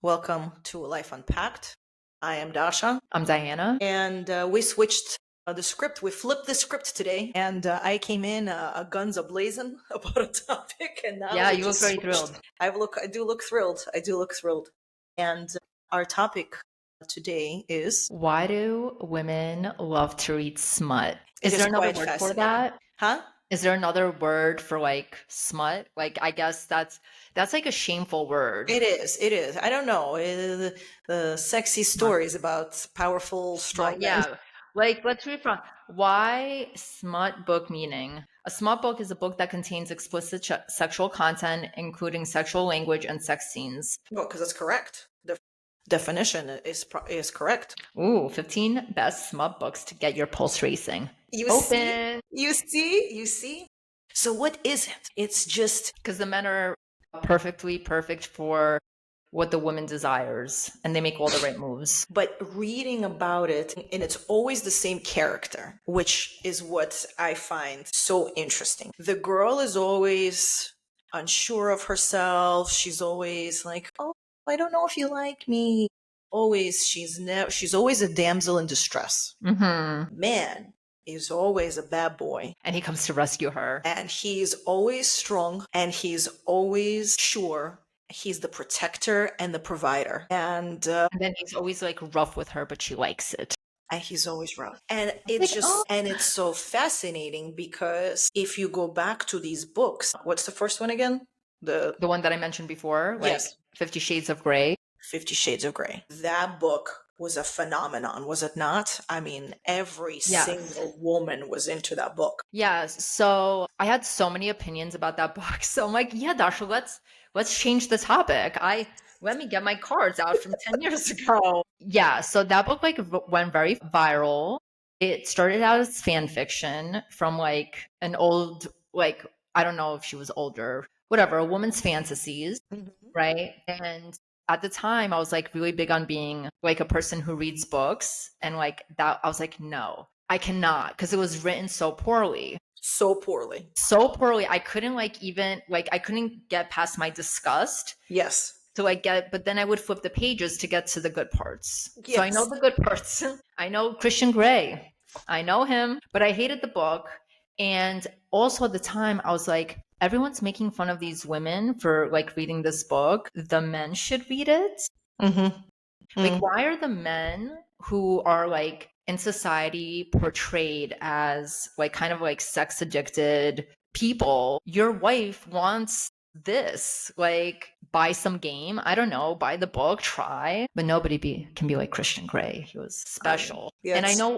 Welcome to Life Unpacked. I am Dasha, I'm Diana. and we switched the script. We flipped the script today, and I came in guns a blazing about a topic, and now Yeah, we you look just very switched. thrilled. I do look thrilled. I do look thrilled. And our topic today is Why do women love to read smut? it Is is there another quite word for fascinating, that? huh? Is there another word for like smut? Like I guess that's like a shameful word. It is. It is. I don't know. The sexy Smut. stories about powerful, Smut. strong men. Yeah. Like let's read from why smut book meaning. A smut book is a book that contains explicit sexual content, including sexual language and sex scenes. Well, because it's correct. The definition is correct. Ooh, 15 best smut books to get your pulse racing. You see? Open. You see? You see? So what is it? It's just Because the men are perfectly perfect for what the woman desires and they make all the right moves. but reading about it and it's always the same character, which is what I find so interesting. The girl is always unsure of herself. She's always like, "Oh, I don't know if you like me." Always she's always a damsel in distress. Mm-hmm. Man is always a bad boy. And he comes to rescue her. And he's always strong and he's always sure he's the protector and the provider. And then he's always like rough with her, but she likes it. And he's always rough. And Like, oh, it's so fascinating because if you go back to these books, what's the first one again? The the one that I mentioned before, like Yes, 50 Shades of Grey. 50 Shades of Grey. That book was a phenomenon, was it not? I mean, every Yes. single woman was into that book. Yes. So I had so many opinions about that book. So I'm like, yeah, Dasha, let's change the topic. I let me get my cards out from 10 years ago. Yeah, so that book like went very viral. It started out as fan fiction from like an old like I don't know if she was older, whatever, a woman's fantasies, Mhm. right? And at the time I was like really big on being like a person who reads books and like that I was like, no, I cannot because it was written so poorly. So poorly. So poorly. I couldn't like even like I couldn't get past my disgust Yes. to like get but then I would flip the pages to get to the good parts. So I know Yes. the good parts. I know Christian Grey. I know him, but I hated the book. And also at the time I was like, everyone's making fun of these women for like reading this book. The men should read it. Mm-hmm. Like, Mm. why are the men who are like in society portrayed as like kind of like sex addicted people? Your wife wants this. Like, buy some game. I don't know, buy the book, try. But nobody can be like Christian Grey. He was special. Yes.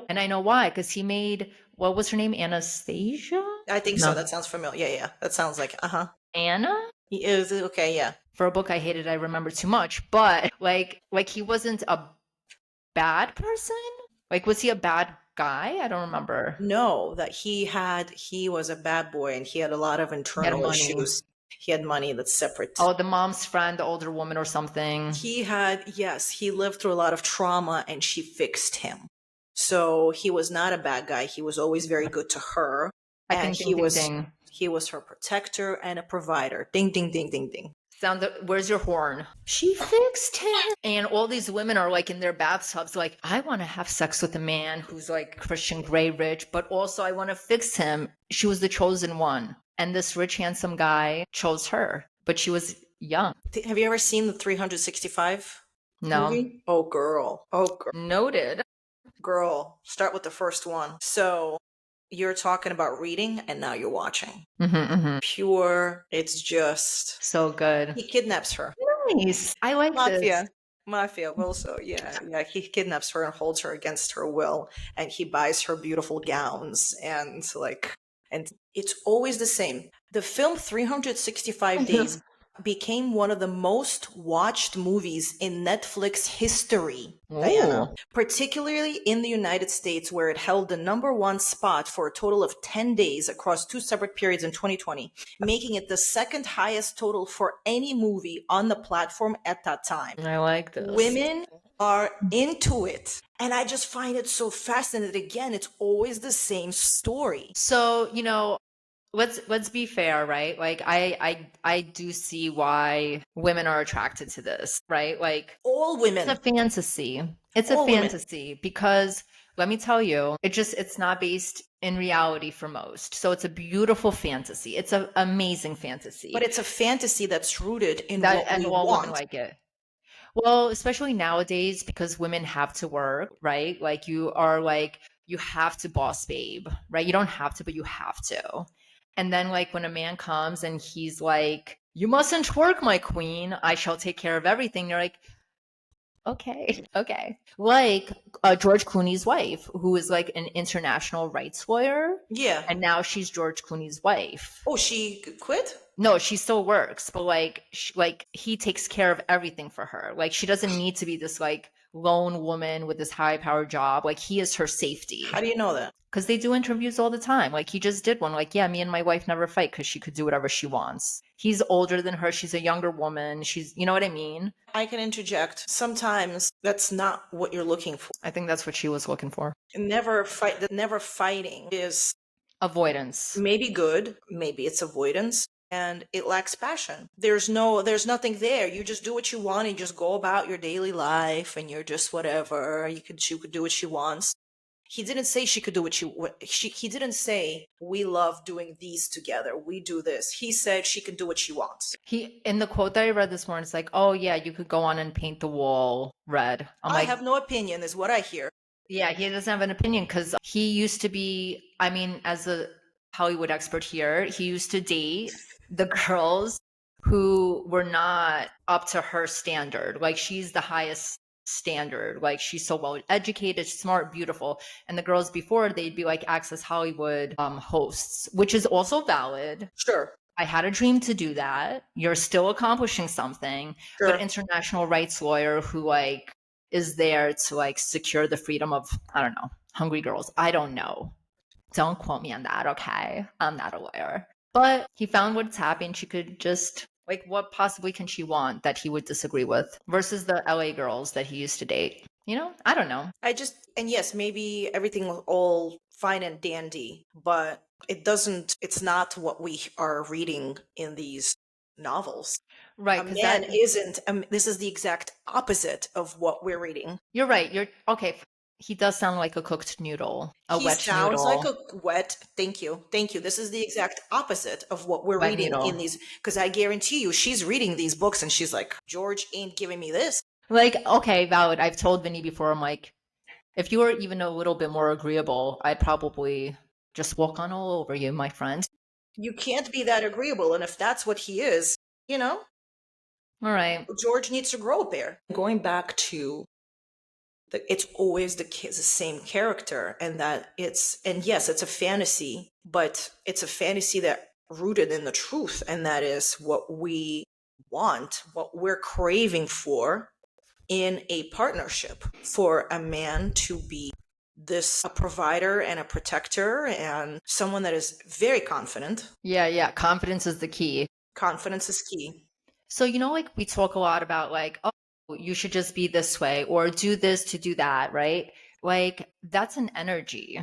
And I know why, because he made what was her name? Anastasia? I think so. No. That sounds familiar. Yeah, yeah. That sounds like, uh-huh. Anna? He is okay, yeah. For a book I hated, I remember too much. But like he wasn't a bad person? Like, was he a bad guy? I don't remember. No, that he was a bad boy and he had a lot of He had internal money. issues. He had money that's separate. Oh, the mom's friend, the older woman or something. Yes, he lived through a lot of trauma and she fixed him. So he was not a bad guy. He was always very good to her. I And think ding ding ding. he was her protector and a provider. Ding ding ding ding ding. Where's your horn? She fixed him. And all these women are like in their bathtubs, like, I want to have sex with a man who's like Christian Grey rich, but also I want to fix him. She was the chosen one. And this rich, handsome guy chose her, but she was young. Have you ever seen the 365 No. movie? Oh girl. Oh girl. Noted. Girl. Start with the first one. So you're talking about reading and now you're watching. Mm-hmm. Pure, it's just So good. he kidnaps her. Nice. I like this. Mafia also, yeah. He kidnaps her and holds her against her will, and he buys her beautiful gowns and it's always the same. The film 365 Days became one of the most watched movies in Netflix history, Diana, Oh, particularly in the United States, where it held the number one spot for a total of 10 days across two separate periods in 2020, making it the second highest total for any movie on the platform at that time. I like this. Women are into it. And I just find it so fascinating. Again, it's always the same story. So, let's be fair, right? Like I do see why women are attracted to this, right? Like All it's a women, fantasy. It's a all women. fantasy because let me tell you, it's not based in reality for most. So it's a beautiful fantasy. It's an amazing But fantasy it's a fantasy that's rooted in that what and we all women want. like it. Well, especially nowadays because women have to work, right? Like you are like you have to boss babe, right? You don't have to, but you have to. And then like when a man comes and he's like, "You mustn't work, my queen. I shall take care of everything." You're like, "Okay, okay." Like George Clooney's wife, who is like an international rights lawyer, Yeah. and now she's George Clooney's wife. Oh, she quit? No, she still works, but like like he takes care of everything for her. Like she doesn't need to be this like lone woman with this high powered job. Like he is her How safety. do you know that? Cuz they do interviews all the time. Like he just did one like, yeah, me and my wife never fight cuz she could do whatever she wants. He's older than her, she's a younger woman. She's, you know what I mean? I can interject. Sometimes that's not what you're looking for. I think that's what she was looking for. Never fight. The never fighting is Avoidance. maybe good, maybe it's avoidance, and it lacks passion. There's nothing there. You just do what you want and you just go about your daily life and you're just whatever. She could do what she wants. He didn't say she could do he didn't say we love doing these together. We do this. He said she can do what she wants. He in the quote that I read this morning, it's like, "Oh yeah, you could go on and paint the wall red." I'm I like, have no opinion is what I hear. yeah, he doesn't have an opinion because he used to be, I mean, as a Hollywood expert here, he used to date the girls who were not up to her standard. Like she's the highest standard. Like she's so well educated, smart, beautiful. And the girls before, they'd be like Access Hollywood hosts, which is also valid. Sure. I had a dream to do that. You're still accomplishing something, but Sure. international rights lawyer who like is there to like secure the freedom of, I don't know, hungry girls. I don't know. Don't quote me on that, okay? I'm not a lawyer. But he found what's happening. She could just like what possibly can she want that he would disagree with versus the LA girls that he used to date. You know? I don't know. I just, and yes, maybe everything was all fine and dandy, but it's not what we are reading in these novels. A Right, because man that isn't, this is the exact opposite of what we're reading. you're right. You're okay. He does sound like a cooked noodle, a He wet sounds like noodle, a wet, thank you, thank you. This is the exact opposite of what we're wet reading in noodle. these, because I guarantee you, she's reading these books and she's like, George ain't giving me this. Like, okay, valid. I've told Vinny before, I'm like, if you were even a little bit more agreeable, I'd probably just walk on all over you, my friend. You can't be that agreeable. And if that's what he is, you know, All right. George needs to grow up there. Going back to it's always the same character, and that and yes, it's a fantasy, but it's a fantasy that rooted in the truth, and that is what we want, what we're craving for in a partnership, for a man to be this a provider and a protector and someone that is very confident. Yeah, yeah. Confidence is the key. Confidence is key. So, you know, like we talk a lot about like, oh, you should just be this way or do this to do that, right? Like that's an energy.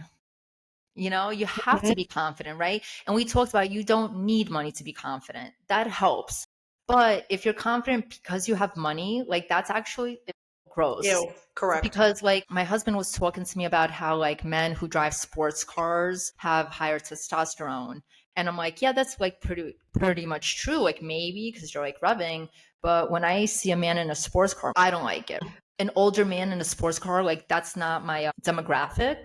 You know, you have Mhm. to be confident, right? And we talked about you don't need money to be confident. That helps. But if you're confident because you have money, like that's actually gross. Ew, correct. Because like my husband was talking to me about how like men who drive sports cars have higher testosterone. And I'm like, yeah, that's like pretty much true. Like maybe because you're like rubbing, but when I see a man in a sports car, I don't like it. An older man in a sports car, like that's not my demographic.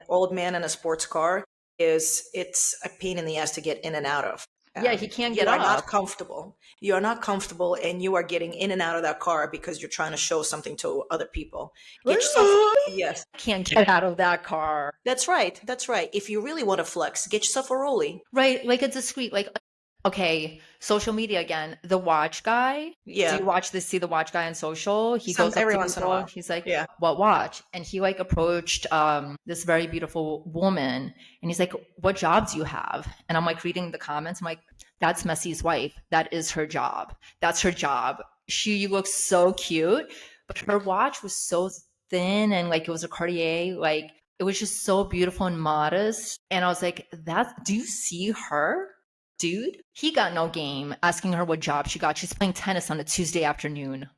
Old man in a sports car it's a pain in the ass to get in and out of. Yeah, he can't You get are up. not comfortable. You are not comfortable, and you are getting in and out of that car because you're trying to show something to other people. Get yourself, yes, Can't get out of that car. that's right. That's right. If you really want to flex, get yourself a rollie. Right, like a discreet, like okay, social media again. The watch guy. Do you Yeah, watch this? See the watch guy on social? He some goes up every to once in a people. while. He's like, Yeah, "What watch?" And he like approached this very beautiful woman, and he's like, "What job do you have?" And I'm like reading the comments. I'm like, "That's Messi's wife. That is her job. That's her job. She looks so cute, but her watch was so thin and like it was a Cartier. Like It was just so beautiful and modest. And I was like, do you see her? Dude, he got no game asking her what job she got. She's playing tennis on a Tuesday afternoon.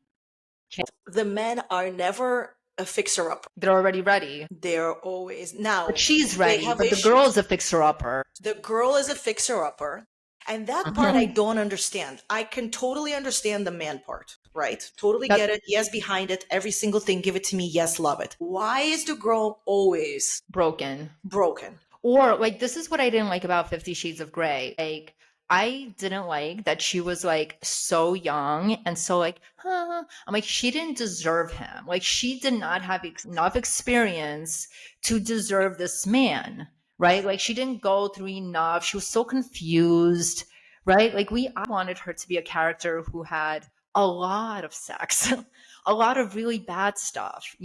The men are never a fixer-upper. They're already ready. They're always But now she's they ready, have but the girl issues. is a fixer upper. The girl is a fixer-upper, and that part I Mhm. don't understand. I can totally understand the man part, right? Totally That get it. Yes, behind it, every single thing, give it to me. Yes, love it. Why is the girl always broken. broken? Or like this is what I didn't like about 50 Shades of Grey. Like I didn't like that she was like so young and so like, huh. I'm like, she didn't deserve him. Like she did not have enough experience to deserve this man, right? Like she didn't go through enough. She was so confused, right? Like I wanted her to be a character who had a lot of sex, a lot of really bad stuff,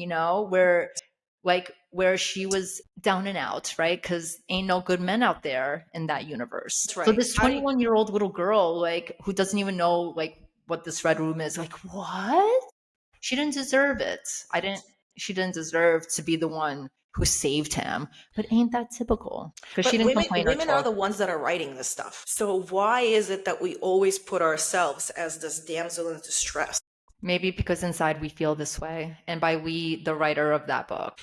where she was down and out, right? Because ain't no good men out there in that universe. That's So right. this 21-year-old little girl, like, who doesn't even know like what this red room is, like, what? She didn't deserve it. She didn't deserve to be the one who saved him. But ain't that typical? Because she But didn't women complain or women are talk. the ones that are writing this stuff. So why is it that we always put ourselves as this damsel in distress? Maybe because inside we feel this way. And by we, the writer of that book.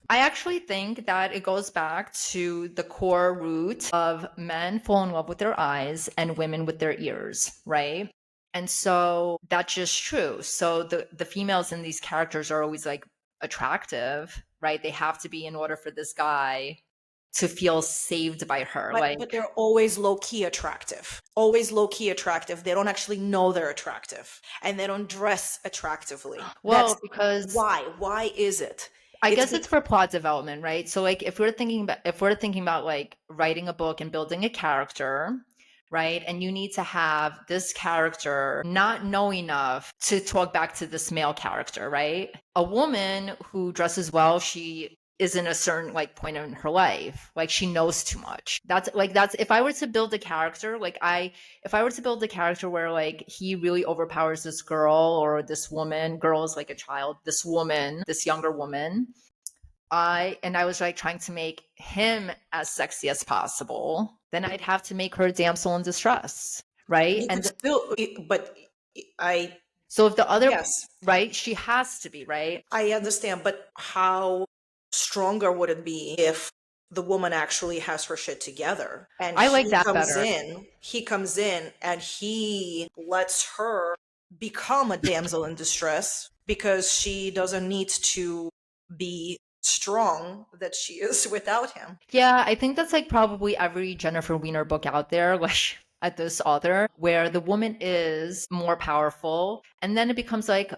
I actually think that it goes back to the core root of men fall in love with their eyes and women with their ears, right? And so that's just true. So the females in these characters are always like attractive, right? They have to be in order for this guy to feel saved by her. But they're always low key attractive. Always low key attractive. They don't actually know they're attractive, and they don't dress attractively. That's well, because why. Why is it? I It's guess it's for plot development, right? So like if we're thinking about like writing a book and building a character, right? And you need to have this character not know enough to talk back to this male character, right? A woman who dresses well, she is in a certain like point in her life. Like she knows too much. That's if I were to build a character, if I were to build a character where like he really overpowers this girl or this woman, girl is like a child, this woman, this younger woman, I was like trying to make him as sexy as possible, then I'd have to make her a damsel in distress, right? you could And still, but I so if the other, yes, right, she has to be, right? I understand. But how stronger would it be if the woman actually has her shit together and I like that better. he comes in and he lets her become a damsel in distress because she doesn't need to be strong that she is without him. Yeah, I think that's like probably every Jennifer Weiner book out there, like at this author, where the woman is more powerful. And then it becomes like,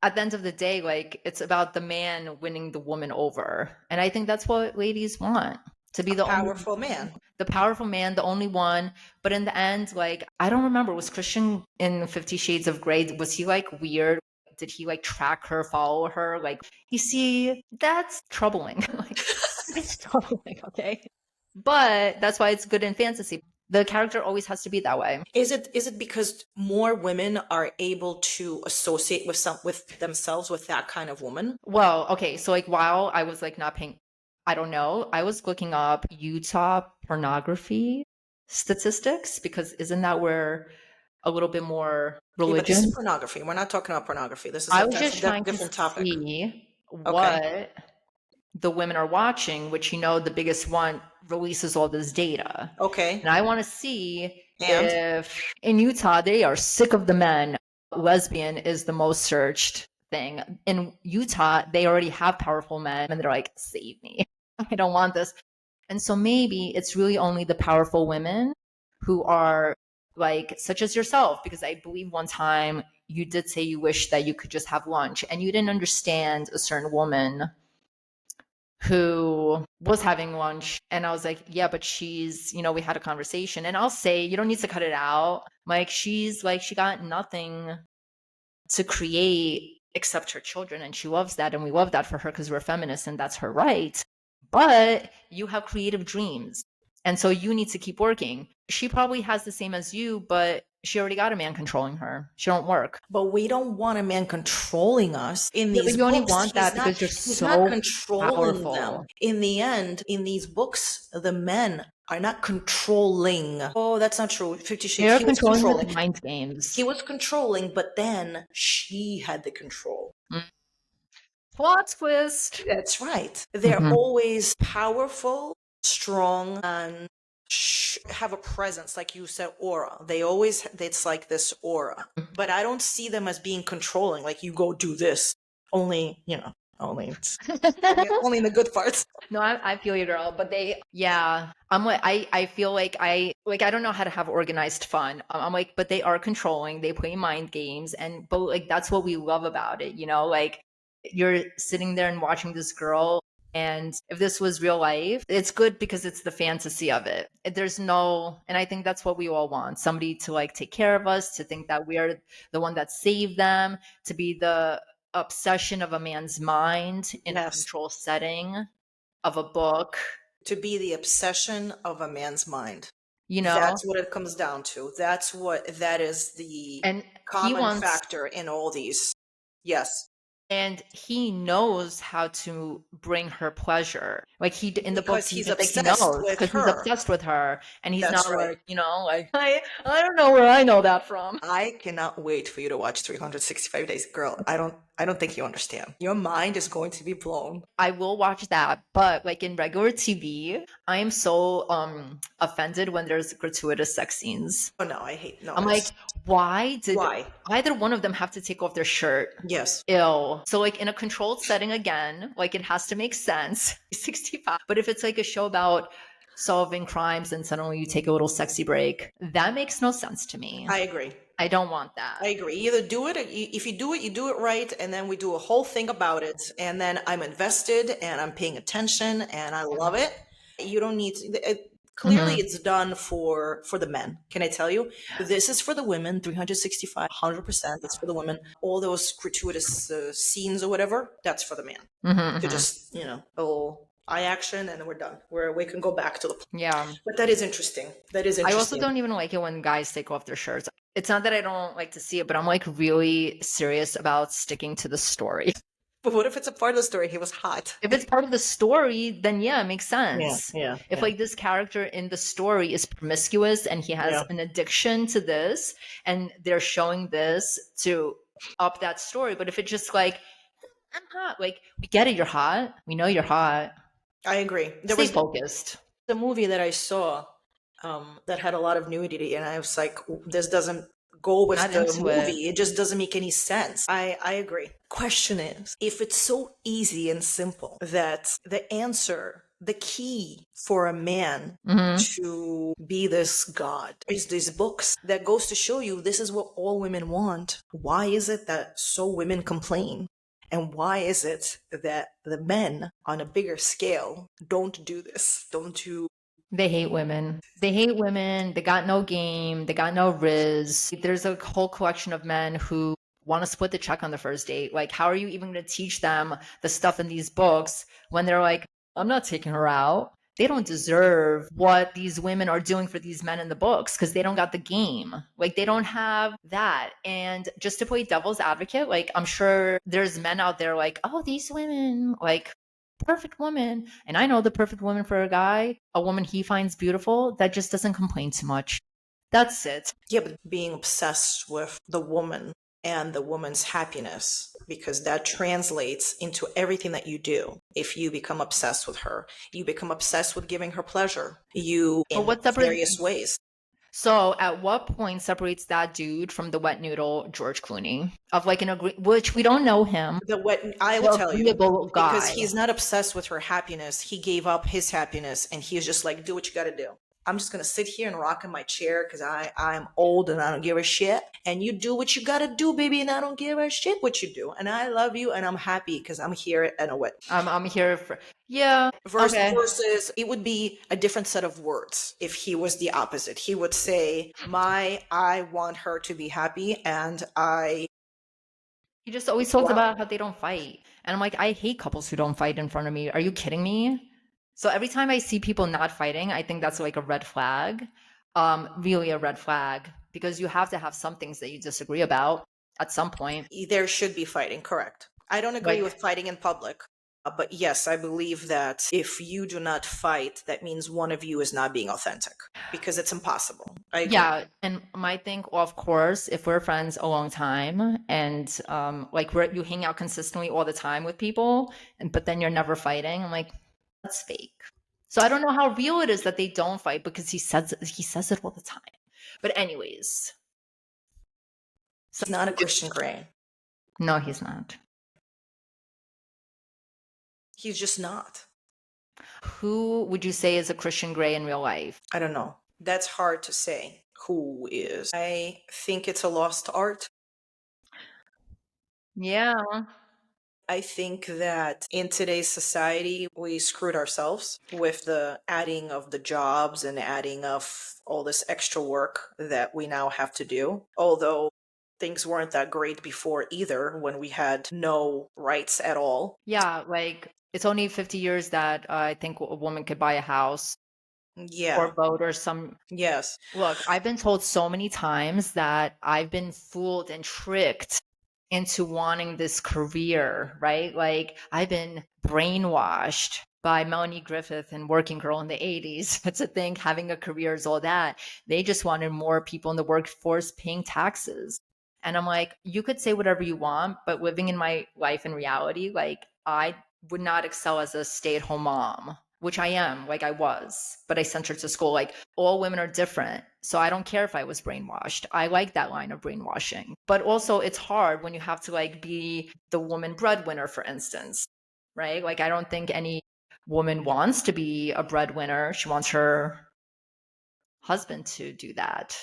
at the end of the day, like it's about the man winning the woman over. And I think that's what ladies want, to be A the only, powerful man. the powerful man, the only one. But in the end, like, I don't remember, was Christian in 50 Shades of Grey, was he like weird? Did he like track her, follow her? Like, you see, that's troubling. Like, it's troubling, okay? But that's why it's good in fantasy. The character always has to be that way. Is it because more women are able to associate with themselves with that kind of woman? Well, okay, so like while I was like not paying, I don't know, I was looking up Utah pornography statistics, because isn't that where a little bit more Okay, but this is religion? pornography. We're not talking about pornography. I was That's just a trying to different topic. see Okay. what the women are watching, which, the biggest one releases all this data. Okay. And I want to see And if in Utah they are sick of the men. Lesbian is the most searched thing. In Utah, they already have powerful men and they're like, save me. I don't want this. And so maybe it's really only the powerful women who are like, such as yourself, because I believe one time you did say you wish that you could just have lunch and you didn't understand a certain woman who was having lunch. And I was like, yeah, but she's, we had a conversation. And I'll say, you don't need to cut it out. Like, she's like, she got nothing to create except her children. And she loves that. And we love that for her because we're feminists and that's her right. But you have creative dreams. And so you need to keep working. She probably has the same as you, but She already got a man controlling her. She don't work. But we don't want a man controlling us. In Yeah, but these you only books, want that because you're he's not so controlling them. powerful. In the end, in these books, the men are not controlling. Oh, that's not true. 50 Shades, They're he was controlling with controlling. mind games. He was controlling, but then she had the control. Mm. Plot twist. That's right. They're Mhm. always powerful, strong, and have a presence, like you said, aura. They always, it's like this aura. But I don't see them as being controlling, like you go do this. Only, only, only in the good parts. No, I feel you, girl. But yeah, I'm like, I feel like I don't know how to have organized fun. I'm like, but they are controlling. They play mind games, but like that's what we love about it. Like you're sitting there and watching this girl. And if this was real life, it's good because it's the fantasy of it. And I think that's what we all want. Somebody to like take care of us, to think that we're the one that saved them, to be the obsession of a man's mind in a Yes. control setting of a book, To be the obsession of a man's mind. you know? That's what it comes down to. That is the And he common wants, factor in all these. Yes. and he knows how to bring her pleasure. Like in the books, Because he he's just like he obsessed knows with because he's her. obsessed with her, and he's That's not right. like like I don't know where I know that from. I cannot wait for you to watch 365 Days. Girl, I don't think you understand. Your mind is going to be blown. I will watch that, but like in regular TV, I am so offended when there's gratuitous sex scenes. Oh no, I hate no, I'm like, it's why did why? either one of them have to take off their shirt? Yes. Ill. So like in a controlled setting again, like it has to make sense. 65. But if it's like a show about solving crimes and suddenly you take a little sexy break, that makes no sense to me. I agree. I don't want I that. agree. Either do it, if you do it right, and then we do a whole thing about it, and then I'm invested and I'm paying attention and I love it. You don't need to, clearly Hmm. it's done for the men. Can I tell you? This is for the women, 365, 100%. It's for the women. All those gratuitous scenes or whatever, that's for the man. Hmm. To Hmm. just, a little eye action and then we're done. We can go back to the. Yeah. But that is interesting. That is I also interesting. don't even like it when guys take off their shirts. It's not that I don't like to see it, but I'm like really serious about sticking to the story. But what if it's a part of the story? He was hot. If it's part of the story, then yeah, it makes Yeah, sense. yeah, If yeah, like this character in the story is promiscuous and he has yeah. an addiction to this and they're showing this to up that story, but if it's just like I'm hot, like we get it, you're hot. We know you're hot. I agree. There Stay was focused. the movie that I saw that had a lot of nudity, and I was like, this doesn't go with Not the into it. movie. It just doesn't make any sense. I agree. Question is, if it's so easy and simple that the answer, the key for a man Hmm. to be this god is these books that goes to show you this is what all women want. Why is it that so women complain? And why is it that the men on a bigger scale don't do this? Don't do. They hate women. They hate women. They got no game. They got no riz. There's a whole collection of men who want to split the check on the first date. Like, how are you even going to teach them the stuff in these books when they're like, I'm not taking her out? They don't deserve what these women are doing for these men in the books because they don't got the game. Like, they don't have that. And just to play devil's advocate, like, I'm sure there's men out there like, oh, these women, like, perfect woman. And I know the perfect woman for a guy, a woman he finds beautiful that just doesn't complain too much. That's it. Yeah, but being obsessed with the woman and the woman's happiness, because that translates into everything that you do. If you become obsessed with her, you become obsessed with giving her pleasure, you But in what separates? various ways. So, at what point separates that dude from the wet noodle George Clooney of like an agree, which we don't know him, The what I will the tell you, agreeable because guy? he's not obsessed with her happiness. He gave up his happiness and he's just like, do what you got to do. I'm just gonna sit here and rock in my chair because I'm old and I don't give a shit. And you do what you gotta do, baby, and I don't give a shit what you do. And I love you and I'm happy because I'm here and a what. I'm here for yeah. Okay. Versus it would be a different set of words if he was the opposite. He would say, I want her to be happy and I. He just always talks Wow. about how they don't fight. And I'm like, I hate couples who don't fight in front of me. Are you kidding me? So every time I see people not fighting, I think that's like a red flag. really a red flag, because you have to have some things that you disagree about at some point. There should be fighting, correct. I don't agree Like, with fighting in public, but yes, I believe that if you do not fight, that means one of you is not being authentic because it's impossible. I agree. yeah, and my thing, of course, if we're friends a long time and like you hang out consistently all the time with people, and but then you're never fighting, I'm like, that's fake. So I don't know how real it is that they don't fight, because he says it all the time. But anyways, so He's not a Christian Grey. no, he's not. He's just not. Who would you say is a Christian Grey in real life? I don't know. That's hard to say who is. I think it's a lost art. Yeah. I think that in today's society, we screwed ourselves with the adding of the jobs and adding of all this extra work that we now have to do. Although things weren't that great before either, when we had no rights at all. Yeah, like it's only 50 years that I think a woman could buy a house Yeah. or vote or some. Yes. Look, I've been told so many times that I've been fooled and tricked into wanting this career, right? Like I've been brainwashed by Melanie Griffith and Working Girl in the 80s to think having a career is all that. They just wanted more people in the workforce paying taxes. And I'm like, you could say whatever you want, but living in my life in reality, like I would not excel as a stay-at-home mom, which I am, like I was, but I sent her to school. Like all women are different. So I don't care if I was brainwashed. I like that line of brainwashing. But also it's hard when you have to like be the woman breadwinner, for instance, right? Like I don't think any woman wants to be a breadwinner. She wants her husband to do that.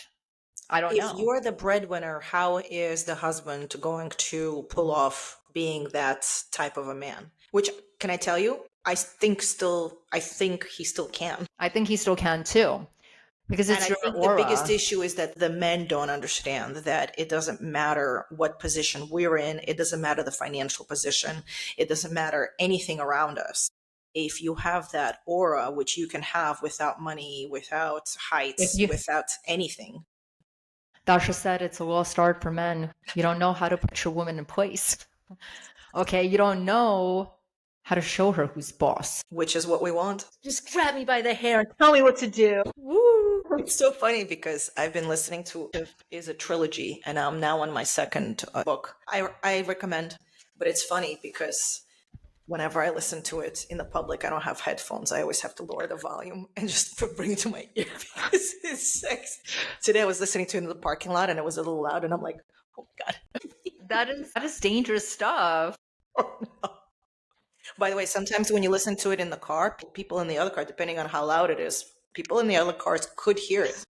I don't If know. you're the breadwinner, how is the husband going to pull off being that type of a man? Which, can I tell you? I think he still can. I think he still can too, because And it's I your think the biggest aura. issue is that the men don't understand that it doesn't matter what position we're in, it doesn't matter the financial position, it doesn't matter anything around us. If you have that aura, which you can have without money, without If heights, you without anything, Dasha said it's a lost art for men. You don't know how to put your woman in place. Okay, you don't know how to show her who's boss. which is what we want. Just grab me by the hair and tell me what to do. Woo! It's so funny because I've been listening to is a trilogy, and I'm now on my second book. I recommend, but it's funny because whenever I listen to it in the public, I don't have headphones. I always have to lower the volume and just bring it to my ear because it's sex. Today I was listening to it in the parking lot and it was a little loud, and I'm like, oh god. That is dangerous stuff. Oh, no. By the way, sometimes when you listen to it in the car, people in the other car, depending on how loud it is, people in the other cars could hear it.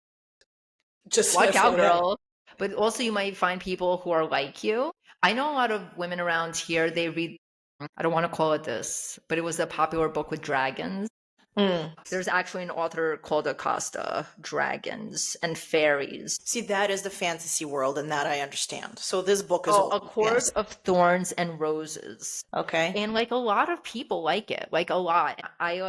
Just Watch out, FYI. girl. But also, you might find people who are like you. I know a lot of women around here, they read, I don't want to call it this, but it was a popular book with dragons. Mm. There's actually an author called Acosta, Dragons and Fairies. See, that is the fantasy world, and that I understand. So this book is Oh, all A Court fantasy. of Thorns and Roses. Okay. And like a lot of people like it, like a lot. I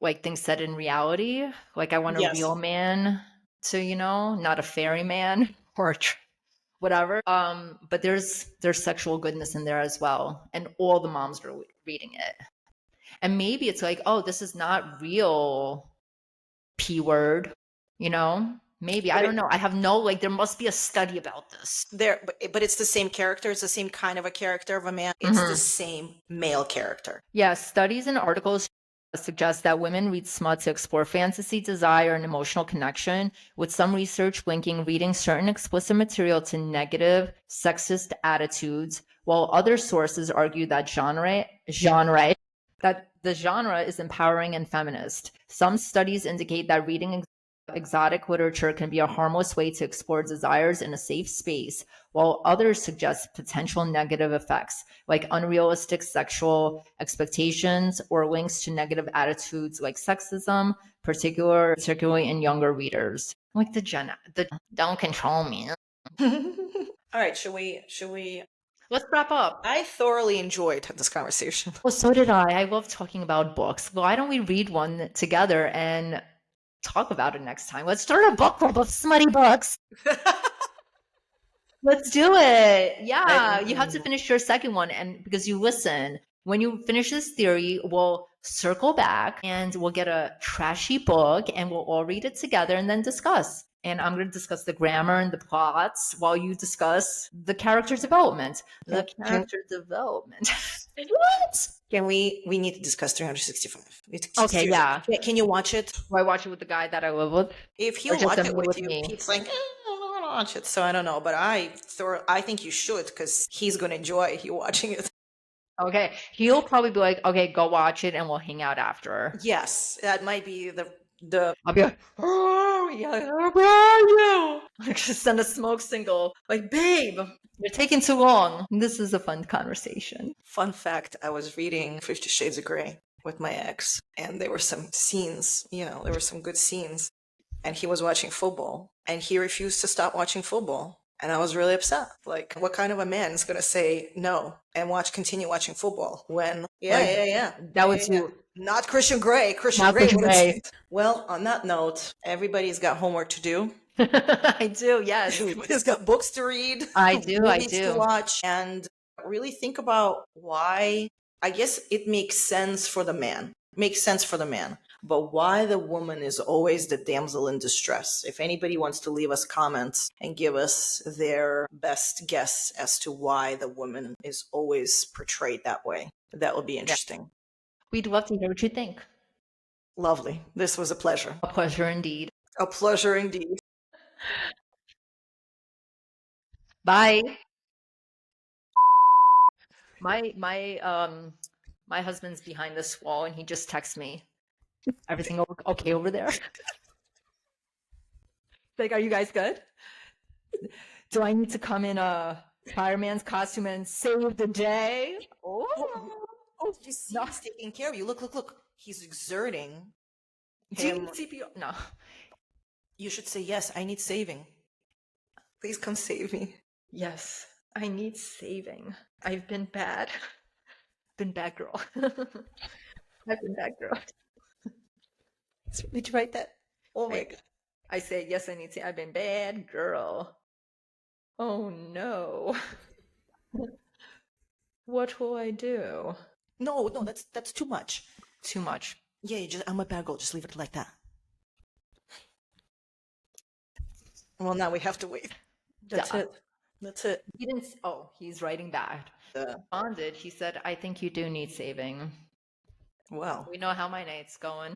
like things set in reality. Like I want a Yes. real man to, not a fairy man or whatever. But there's sexual goodness in there as well, and all the moms are reading it. And maybe it's like, oh, this is not real P word, Maybe, I But don't know. I have no, like, there must be a study about this. but it's the same character. It's the same kind of a character of a man. It's the Mhm. same male character. Yeah, studies and articles suggest that women read smut to explore fantasy, desire, and emotional connection, with some research linking reading certain explicit material to negative, sexist attitudes, while other sources argue that that the genre is empowering and feminist. Some studies indicate that reading exotic literature can be a harmless way to explore desires in a safe space, while others suggest potential negative effects, like unrealistic sexual expectations or links to negative attitudes like sexism, particularly in younger readers. Like the don't control me. All right, should we Let's wrap up. I thoroughly enjoyed this conversation. Well, so did I. I love talking about books. Why don't we read one together and talk about it next time. Let's start a book club of smutty books. Let's do it. Yeah, you have to finish your second one, and because you listen, when you finish this theory, we'll circle back and we'll get a trashy book and we'll all read it together and then discuss. And I'm going to discuss the grammar and the plots while you discuss the character development. The character development. What? We need to discuss 365. Okay, yeah. Can you watch it? Do I watch it with the guy that I live with? If Or he'll just watch it me with with you, me? Pete's like, I don't want to watch it. So I don't know, but I think you should, because he's gonna enjoy you watching it. Okay, he'll probably be like, okay, go watch it and we'll hang out after. Yes, that might be the I'll be like, oh, yeah, where are you? I just send a smoke signal, like, babe, you're taking too long. This is a fun conversation. fun fact. I was reading 50 Shades of Grey with my ex, and there were some scenes, there were some good scenes, and he was watching football, and he refused to stop watching football. And I was really upset. Like, what kind of a man is going to say no and continue watching football when, That was you. Not Christian Grey. Not Christian Grey. Well, on that note, everybody's got homework to do. I do, yes. Everybody's got books to read. I do, I movies to do. watch, and really think about why. I guess it makes sense for the man. But why the woman is always the damsel in distress. If anybody wants to leave us comments and give us their best guess as to why the woman is always portrayed that way, that would be interesting. We'd love to hear what you think. Lovely. This was a pleasure. A pleasure indeed. A pleasure indeed. Bye. My husband's behind this wall and he just texts me. Everything okay over there? Like, are you guys good? Do I need to come in a fireman's costume and save the day? Oh, did you see? He's taking care of you. Look. He's exerting. Do you need CPR? No. You should say, yes, I need saving. Please come save me. Yes, I need saving. I've been bad. Been bad girl. I've been bad girl. Did you write that? Oh my God. I say, yes, I need to. I've been bad girl. Oh no. What will I do? No, that's too much. Too much. Yeah, I'm a bad girl. Just leave it like that. Well, now we have to wait. That's it. He didn't. Oh, he's writing back. Responded. He said, "I think you do need saving." Well, we know how my night's going.